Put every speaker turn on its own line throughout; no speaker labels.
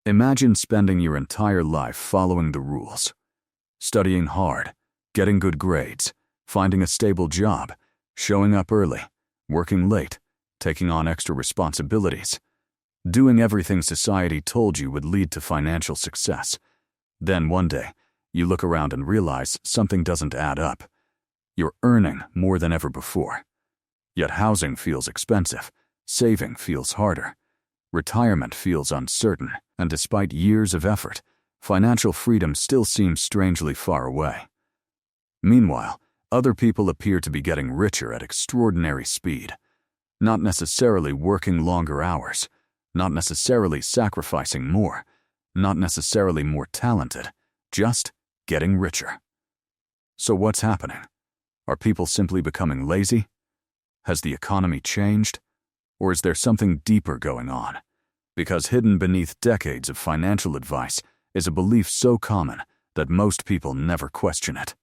Imagine spending your entire life following the rules. Studying hard, getting good grades, finding a stable job, showing up early, working late, taking on extra responsibilities, doing everything society told you would lead to financial success. Then one day, you look around and realize something doesn't add up. You're earning more than ever before. Yet housing feels expensive, saving feels harder, retirement feels uncertain, and despite years of effort, financial freedom still seems strangely far away. Meanwhile, other people appear to be getting richer at extraordinary speed, not necessarily working longer hours, not necessarily sacrificing more, not necessarily more talented, just getting richer. So what's happening? Are people simply becoming lazy? Has the economy changed? Or is there something deeper going on? Because hidden beneath decades of financial advice is a belief so common that most people never question it.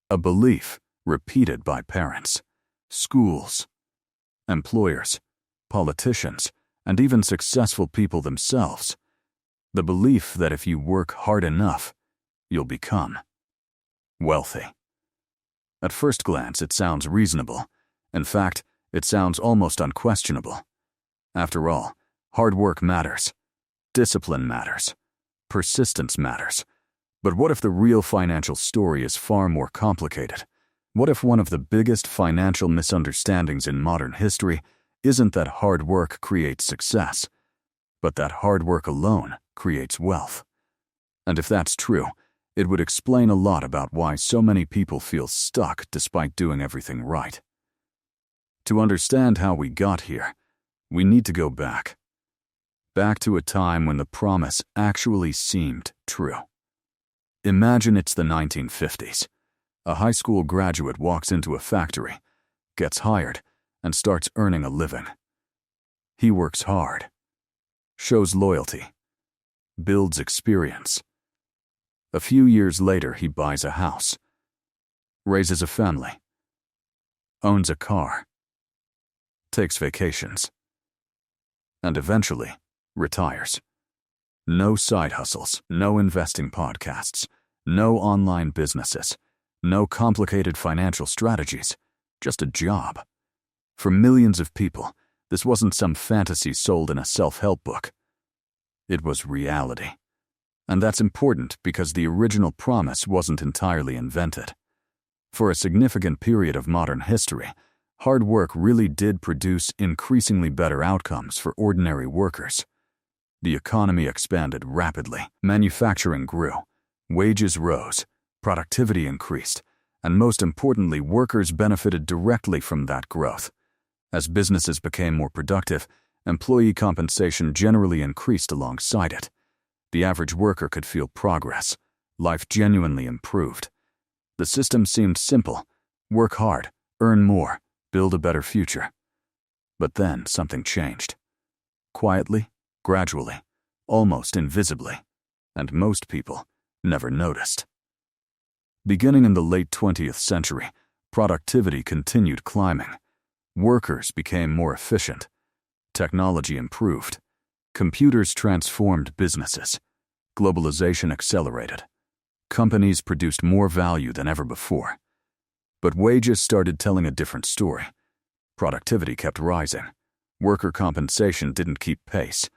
A belief repeated by parents, schools, employers, politicians, and even successful people themselves. The belief that if you work hard enough, you'll become wealthy. At first glance, it sounds reasonable. In fact, it sounds almost unquestionable. After all, hard work matters. Discipline matters. Persistence matters. But what if the real financial story is far more complicated? What if one of the biggest financial misunderstandings in modern history isn't that hard work creates success, but that hard work alone creates wealth? And if that's true, it would explain a lot about why so many people feel stuck despite doing everything right. To understand how we got here, we need to go back to a time when the promise actually seemed true. Imagine it's the 1950s. A high school graduate walks into a factory, gets hired, and starts earning a living. He works hard, shows loyalty, builds experience. A few years later, he buys a house, raises a family, owns a car, takes vacations, and eventually retires. No side hustles, no investing podcasts, no online businesses, no complicated financial strategies, just a job. For millions of people, this wasn't some fantasy sold in a self-help book. It was reality. And that's important because the original promise wasn't entirely invented. For a significant period of modern history, hard work really did produce increasingly better outcomes for ordinary workers. The economy expanded rapidly, manufacturing grew, wages rose, productivity increased, and most importantly, workers benefited directly from that growth. As businesses became more productive, employee compensation generally increased alongside it. The average worker could feel progress. Life genuinely improved. The system seemed simple: work hard, earn more, build a better future. But then something changed. Quietly, gradually, almost invisibly, and most people never noticed. Beginning in the late 20th century, productivity continued climbing. Workers became more efficient. Technology improved. Computers transformed businesses. Globalization accelerated. Companies produced more value than ever before. But wages started telling a different story. Productivity kept rising. Worker compensation didn't keep pace.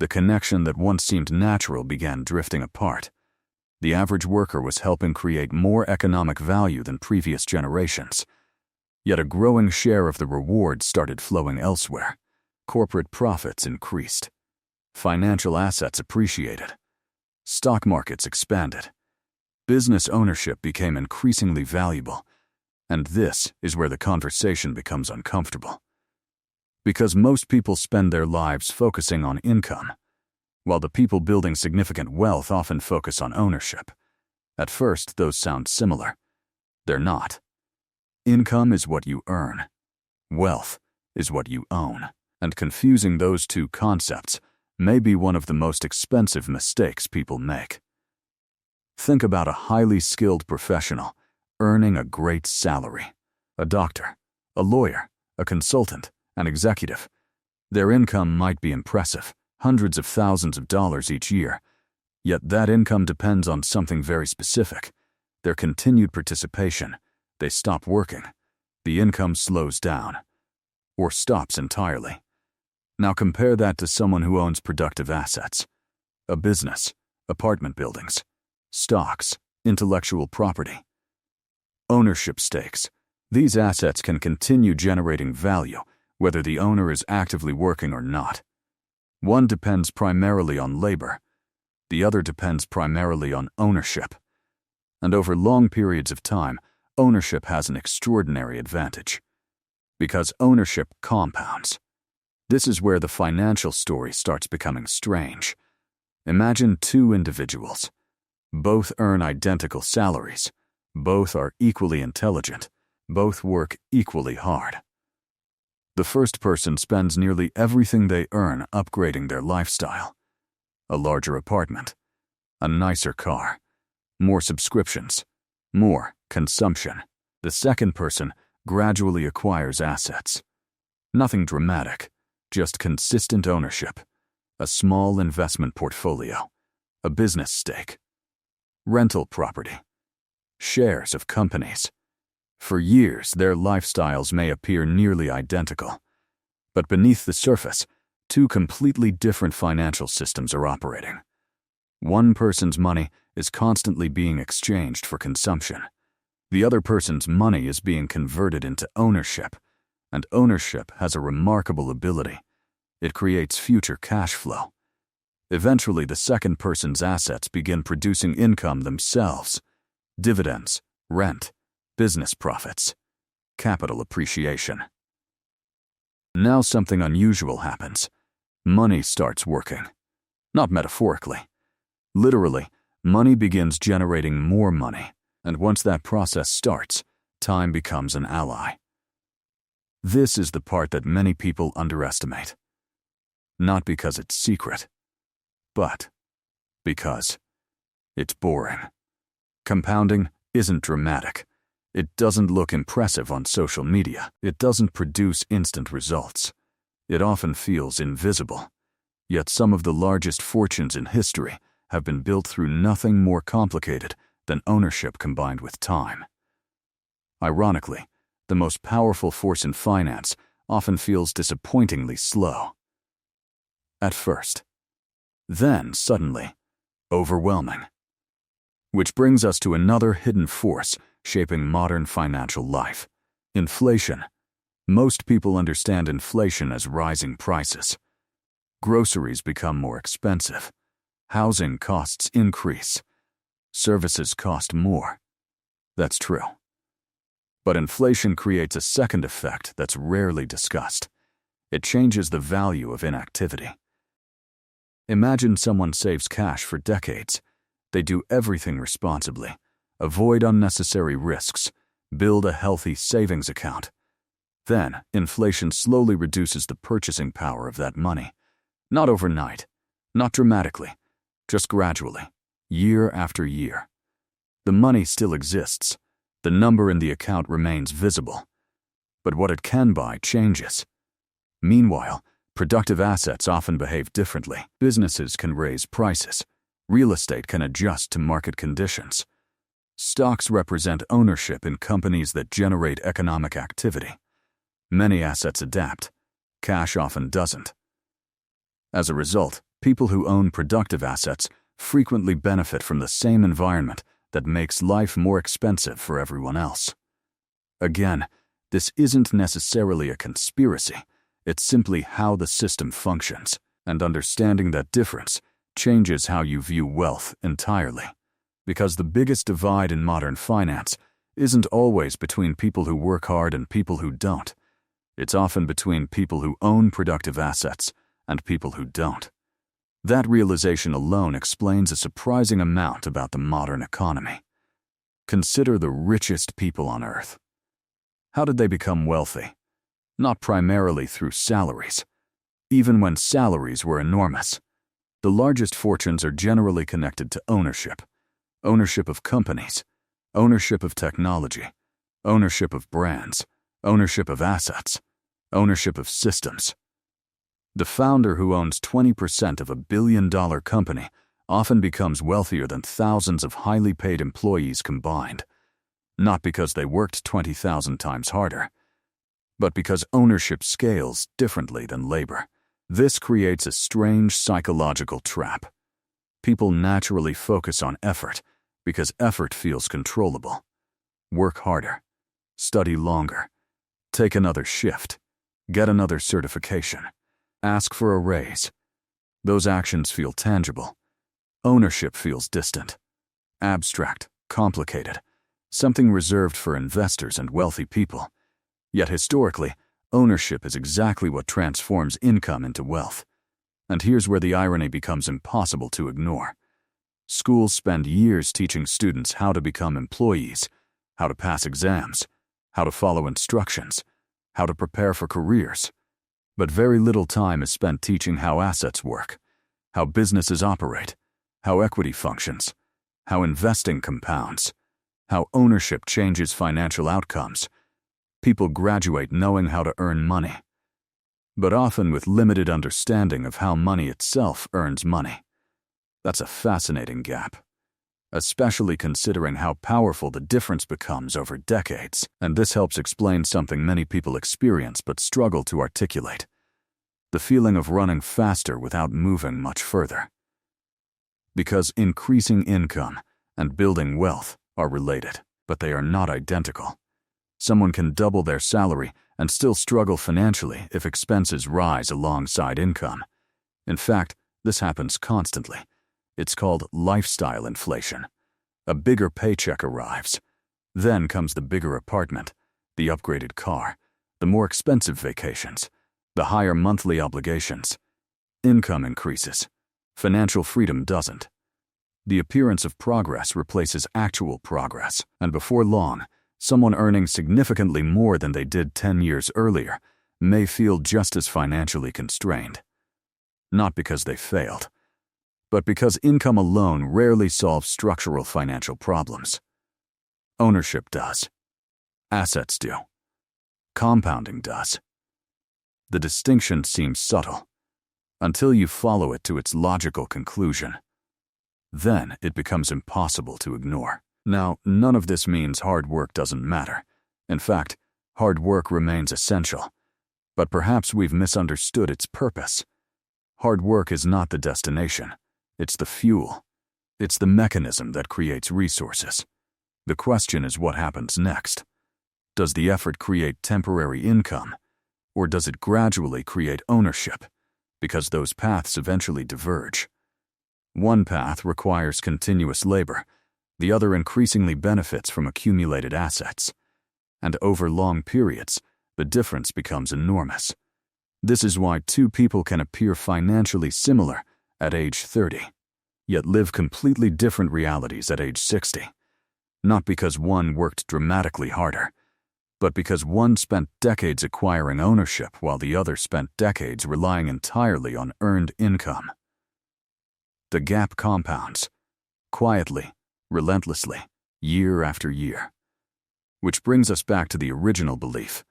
The connection that once seemed natural began drifting apart. The average worker was helping create more economic value than previous generations. Yet a growing share of the rewards started flowing elsewhere. Corporate profits increased. Financial assets appreciated. Stock markets expanded. Business ownership became increasingly valuable. And this is where the conversation becomes uncomfortable. Because most people spend their lives focusing on income, while the people building significant wealth often focus on ownership. At first, those sound similar. They're not. Income is what you earn. Wealth is what you own. And confusing those two concepts may be one of the most expensive mistakes people make. Think about a highly skilled professional earning a great salary. A doctor, a lawyer, a consultant, an executive. Their income might be impressive, hundreds of thousands of dollars each year. Yet that income depends on something very specific: their continued participation. They stop working, the income slows down, or stops entirely. Now compare that to someone who owns productive assets: a business, apartment buildings, stocks, intellectual property. Ownership stakes. These assets can continue generating value, whether the owner is actively working or not. One depends primarily on labor. The other depends primarily on ownership. And over long periods of time, ownership has an extraordinary advantage. Because ownership compounds. This is where the financial story starts becoming strange. Imagine two individuals. Both earn identical salaries. Both are equally intelligent. Both work equally hard. The first person spends nearly everything they earn upgrading their lifestyle: a larger apartment, a nicer car, more subscriptions, more consumption. The second person gradually acquires assets. Nothing dramatic, just consistent ownership, a small investment portfolio, a business stake, rental property, shares of companies. For years, their lifestyles may appear nearly identical, but beneath the surface, two completely different financial systems are operating. One person's money is constantly being exchanged for consumption. The other person's money is being converted into ownership, and ownership has a remarkable ability. It creates future cash flow. Eventually, the second person's assets begin producing income themselves: dividends, rent, business profits, capital appreciation. Now something unusual happens. Money starts working. Not metaphorically. Literally, money begins generating more money, and once that process starts, time becomes an ally. This is the part that many people underestimate. Not because it's secret, but because it's boring. Compounding isn't dramatic. It doesn't look impressive on social media. It doesn't produce instant results. It often feels invisible. Yet some of the largest fortunes in history have been built through nothing more complicated than ownership combined with time. Ironically, the most powerful force in finance often feels disappointingly slow. At first. Then, suddenly, overwhelming. Which brings us to another hidden force shaping modern financial life: inflation. Most people understand inflation as rising prices. Groceries become more expensive. Housing costs increase. Services cost more. That's true. But inflation creates a second effect that's rarely discussed. It changes the value of inactivity. Imagine someone saves cash for decades. They do everything responsibly, avoid unnecessary risks, build a healthy savings account. Then, inflation slowly reduces the purchasing power of that money. Not overnight, not dramatically, just gradually, year after year. The money still exists. The number in the account remains visible. But what it can buy changes. Meanwhile, productive assets often behave differently. Businesses can raise prices. Real estate can adjust to market conditions. Stocks represent ownership in companies that generate economic activity. Many assets adapt. Cash often doesn't. As a result, people who own productive assets frequently benefit from the same environment that makes life more expensive for everyone else. Again, this isn't necessarily a conspiracy. It's simply how the system functions, and understanding that difference changes how you view wealth entirely. Because the biggest divide in modern finance isn't always between people who work hard and people who don't. It's often between people who own productive assets and people who don't. That realization alone explains a surprising amount about the modern economy. Consider the richest people on Earth. How did they become wealthy? Not primarily through salaries. Even when salaries were enormous, the largest fortunes are generally connected to ownership. Ownership of companies, ownership of technology, ownership of brands, ownership of assets, ownership of systems. The founder who owns 20% of a billion-dollar company often becomes wealthier than thousands of highly paid employees combined, not because they worked 20,000 times harder, but because ownership scales differently than labor. This creates a strange psychological trap. People naturally focus on effort because effort feels controllable. Work harder, study longer, take another shift, get another certification, ask for a raise. Those actions feel tangible. Ownership feels distant, abstract, complicated, something reserved for investors and wealthy people. Yet historically, ownership is exactly what transforms income into wealth. And here's where the irony becomes impossible to ignore. Schools spend years teaching students how to become employees, how to pass exams, how to follow instructions, how to prepare for careers. But very little time is spent teaching how assets work, how businesses operate, how equity functions, how investing compounds, how ownership changes financial outcomes. People graduate knowing how to earn money, but often with limited understanding of how money itself earns money. That's a fascinating gap, especially considering how powerful the difference becomes over decades. And this helps explain something many people experience but struggle to articulate: the feeling of running faster without moving much further. Because increasing income and building wealth are related, but they are not identical. Someone can double their salary and still struggle financially if expenses rise alongside income. In fact, this happens constantly. It's called lifestyle inflation. A bigger paycheck arrives. Then comes the bigger apartment, the upgraded car, the more expensive vacations, the higher monthly obligations. Income increases. Financial freedom doesn't. The appearance of progress replaces actual progress, and before long, someone earning significantly more than they did 10 years earlier may feel just as financially constrained. Not because they failed, but because income alone rarely solves structural financial problems. Ownership does. Assets do. Compounding does. The distinction seems subtle, until you follow it to its logical conclusion. Then it becomes impossible to ignore. Now, none of this means hard work doesn't matter. In fact, hard work remains essential. But perhaps we've misunderstood its purpose. Hard work is not the destination. It's the fuel. It's the mechanism that creates resources. The question is what happens next. Does the effort create temporary income, or does it gradually create ownership? Because those paths eventually diverge. One path requires continuous labor. The other increasingly benefits from accumulated assets. And over long periods, the difference becomes enormous. This is why two people can appear financially similar at age 30, yet live completely different realities at age 60. Not because one worked dramatically harder, but because one spent decades acquiring ownership while the other spent decades relying entirely on earned income. The gap compounds, quietly, relentlessly, year after year. Which brings us back to the original belief: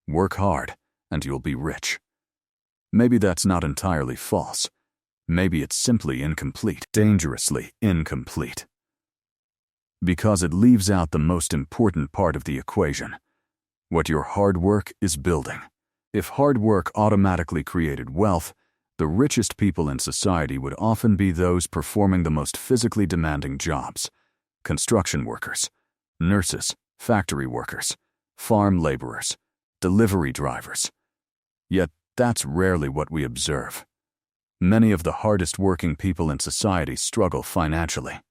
work hard and you'll be rich. Maybe that's not entirely false. Maybe it's simply incomplete, dangerously incomplete. Because it leaves out the most important part of the equation: what your hard work is building. If hard work automatically created wealth, the richest people in society would often be those performing the most physically demanding jobs: construction workers, nurses, factory workers, farm laborers, delivery drivers. Yet that's rarely what we observe. Many of the hardest working people in society struggle financially.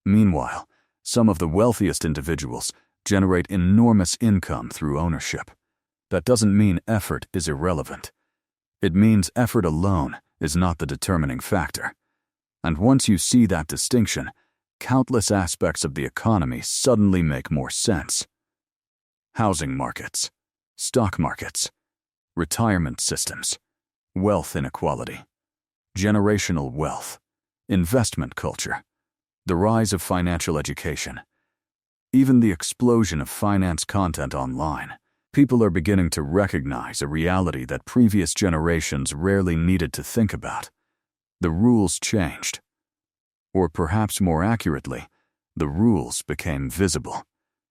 Meanwhile, some of the wealthiest individuals generate enormous income through ownership. That doesn't mean effort is irrelevant. It means effort alone is not the determining factor. And once you see that distinction, countless aspects of the economy suddenly make more sense. Housing markets, stock markets, retirement systems, wealth inequality, generational wealth, investment culture, the rise of financial education, even the explosion of finance content online. People are beginning to recognize a reality that previous generations rarely needed to think about. The rules changed. Or perhaps more accurately, the rules became visible.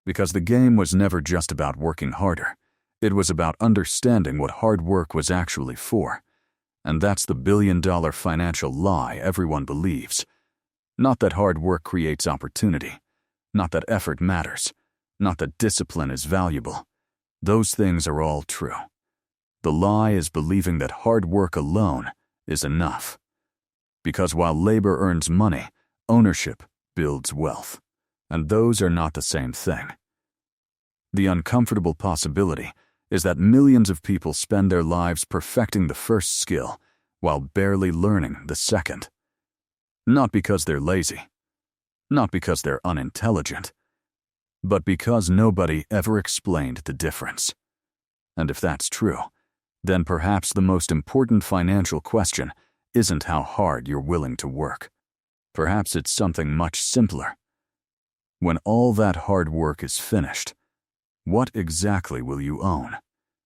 Because the game was never just about working harder. It was about understanding what hard work was actually for. And that's the billion-dollar financial lie everyone believes. Not that hard work creates opportunity. Not that effort matters. Not that discipline is valuable. Those things are all true. The lie is believing that hard work alone is enough. Because while labor earns money, ownership builds wealth. And those are not the same thing. The uncomfortable possibility is that millions of people spend their lives perfecting the first skill while barely learning the second. Not because they're lazy. Not because they're unintelligent. But because nobody ever explained the difference. And if that's true, then perhaps the most important financial question isn't how hard you're willing to work. Perhaps it's something much simpler. When all that hard work is finished, what exactly will you own?